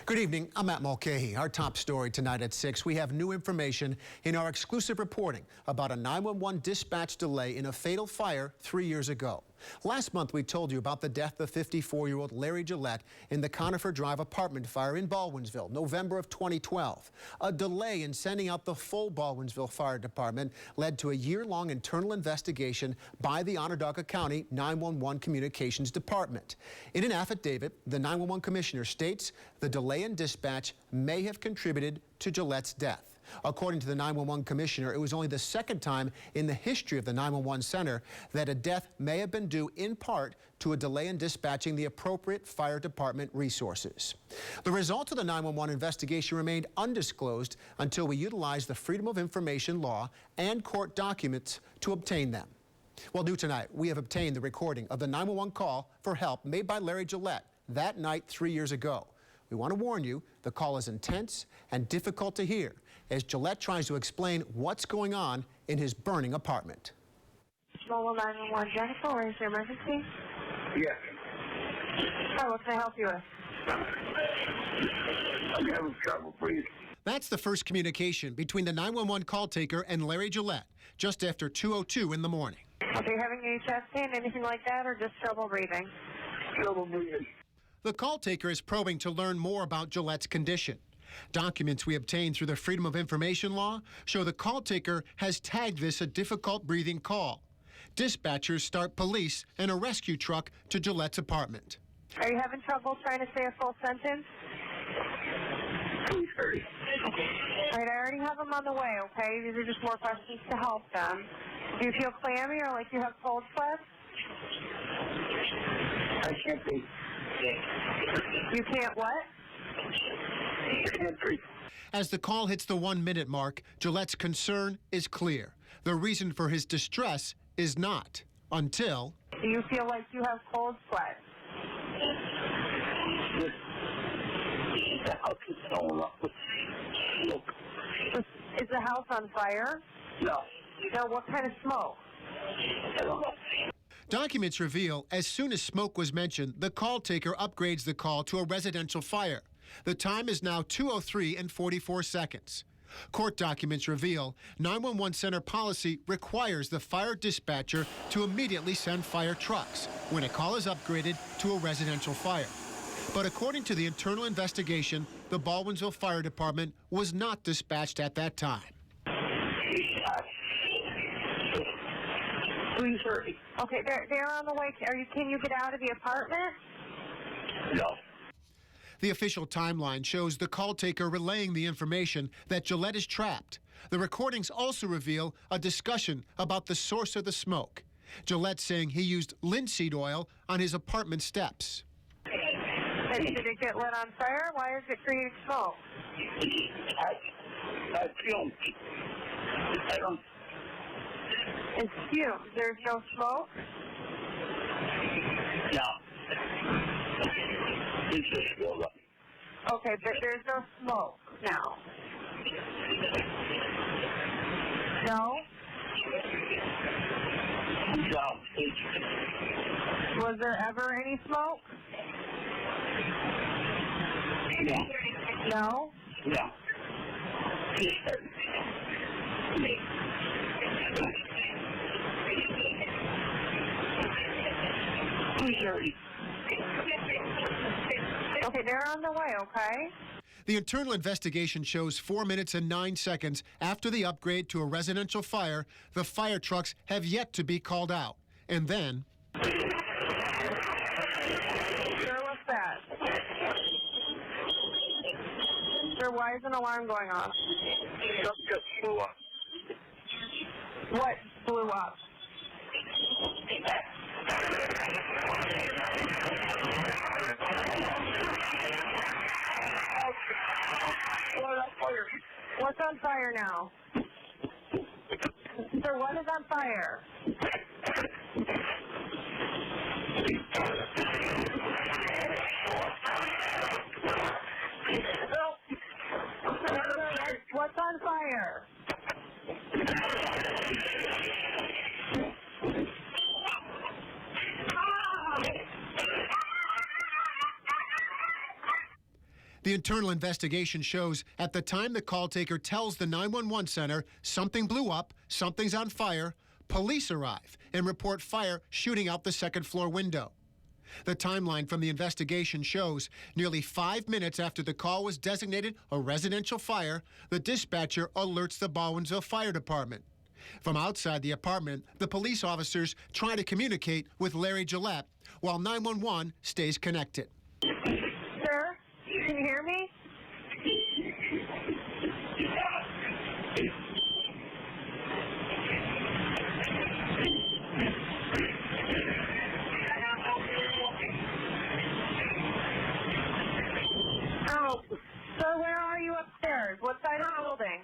Good evening. I'm at Mulcahy. Our top story tonight at 6. We have new information in our exclusive reporting about a 911 dispatch delay in a fatal fire 3 years ago. Last month, we told you about the death of 54-year-old Larry Gillette in the Conifer Drive apartment fire in Baldwinsville, November of 2012. A delay in sending out the full Baldwinsville Fire Department led to a year-long internal investigation by the Onondaga County 911 Communications Department. In an affidavit, the 911 commissioner states the delay in dispatch may have contributed to Gillette's death. According to the 911 commissioner, it was only the second time in the history of the 911 center that a death may have been due in part to a delay in dispatching the appropriate fire department resources. The results of the 911 investigation remained undisclosed until we utilized the Freedom of Information law and court documents to obtain them. Well, new tonight, we have obtained the recording of the 911 call for help made by Larry Gillette that night 3 years ago. We want to warn you, the call is intense and difficult to hear as Gillette tries to explain what's going on in his burning apartment. Mobile 911, Jennifer, where is your emergency? Yes. Hi, what can I help you with? I'm having trouble, please. That's the first communication between the 911 call taker and Larry Gillette just after 2:02 in the morning. Are you having any chest pain, anything like that, or just trouble breathing? Trouble breathing. The call taker is probing to learn more about Gillette's condition. Documents we obtained through the Freedom of Information law show the call taker has tagged this a difficult breathing call. Dispatchers start police and a rescue truck to Gillette's apartment. Are you having trouble trying to say a full sentence? Please hurry. All right, I already have them on the way, okay? These are just more questions to help them. Do you feel clammy or like you have cold sweats? I can't breathe. You can't what? I can't breathe. As the call hits the 1-minute mark, Gillette's concern is clear. The reason for his distress is not until... Do you feel like you have cold sweats? The house is going up with smoke. Is the house on fire? No. No, what kind of smoke? I don't know. Documents reveal as soon as smoke was mentioned, the call taker upgrades the call to a residential fire. The time is now 2:03 and 44 seconds. Court documents reveal 911 center policy requires the fire dispatcher to immediately send fire trucks when a call is upgraded to a residential fire. But according to the internal investigation, the Baldwinsville Fire Department was not dispatched at that time. Please hurry. Okay, they're on the way. Can you get out of the apartment? No. The official timeline shows the call taker relaying the information that Gillette is trapped. The recordings also reveal a discussion about the source of the smoke. Gillette saying he used linseed oil on his apartment steps. And did it get lit on fire? Why is it creating smoke? I fumed. I don't... It's fumes. There's no smoke? No. It's just filled up. Okay, but there's no smoke now. No? No. Was there ever any smoke? No. No? No. Please hurry. Please hurry. Okay, they're on the way, okay? The internal investigation shows 4 minutes and 9 seconds after the upgrade to a residential fire, the fire trucks have yet to be called out. And then... Sir, what's that? Sir, why is an alarm going off? Something just blew up. What blew up? What's on fire now? Sir, what is on fire? What's on fire? The internal investigation shows at the time the call taker tells the 911 center something blew up, something's on fire, police arrive and report fire shooting out the second floor window. The timeline from the investigation shows nearly 5 minutes after the call was designated a residential fire, the dispatcher alerts the Baldwinsville Fire Department. From outside the apartment, the police officers try to communicate with Larry Gillette while 911 stays connected. Sir, can you hear me? Oh, sir, where are you upstairs? What side of the building?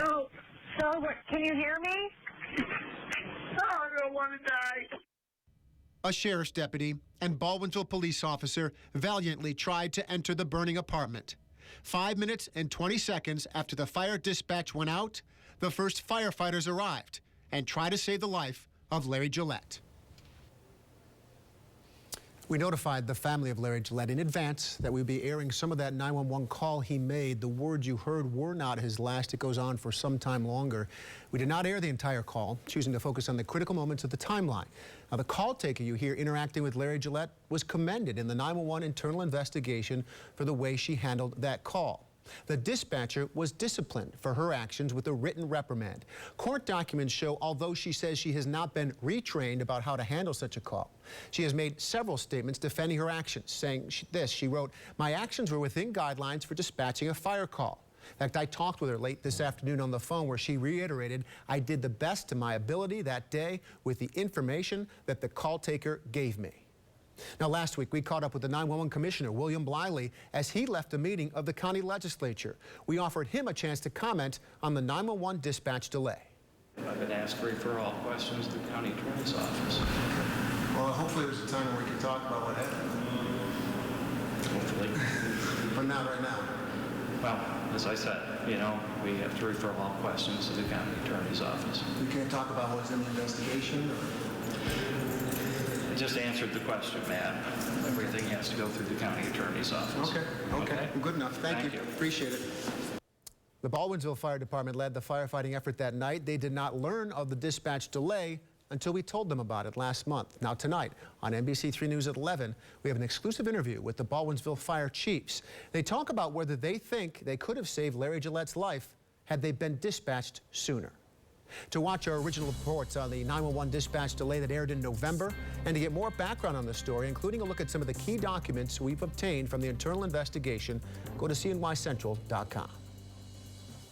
Oh, sir, can you hear me? I don't want to die. A sheriff's deputy and Baldwinsville police officer valiantly tried to enter the burning apartment. 5 minutes and 20 seconds after the fire dispatch went out, the first firefighters arrived and tried to save the life of Larry Gillette. We notified the family of Larry Gillette in advance that we'd be airing some of that 911 call he made. The words you heard were not his last. It goes on for some time longer. We did not air the entire call, choosing to focus on the critical moments of the timeline. Now, the call taker you hear interacting with Larry Gillette was commended in the 911 internal investigation for the way she handled that call. The dispatcher was disciplined for her actions with a written reprimand. Court documents show, although she says she has not been retrained about how to handle such a call, she has made several statements defending her actions, saying she wrote, "My actions were within guidelines for dispatching a fire call." In fact, I talked with her late this afternoon on the phone where she reiterated, "I did the best to my ability that day with the information that the call taker gave me." Now, last week, we caught up with the 911 Commissioner, William Bliley, as he left a meeting of the county legislature. We offered him a chance to comment on the 911 dispatch delay. I've been asked to refer all questions to the county attorney's office. Well, hopefully there's a time where we can talk about what happened. Hopefully. But not right now. Well, as I said, we have to refer all questions to the county attorney's office. You can't talk about what's in the investigation? I just answered the question, Matt. Everything has to go through the county attorney's office. Okay. Well, good enough. Thank you. Appreciate it. The Baldwinsville Fire Department led the firefighting effort that night. They did not learn of the dispatch delay until we told them about it last month. Now tonight on NBC3 News at 11, we have an exclusive interview with the Baldwinsville Fire Chiefs. They talk about whether they think they could have saved Larry Gillette's life had they been dispatched sooner. To watch our original reports on the 911 dispatch delay that aired in November, and to get more background on the story, including a look at some of the key documents we've obtained from the internal investigation, go to cnycentral.com.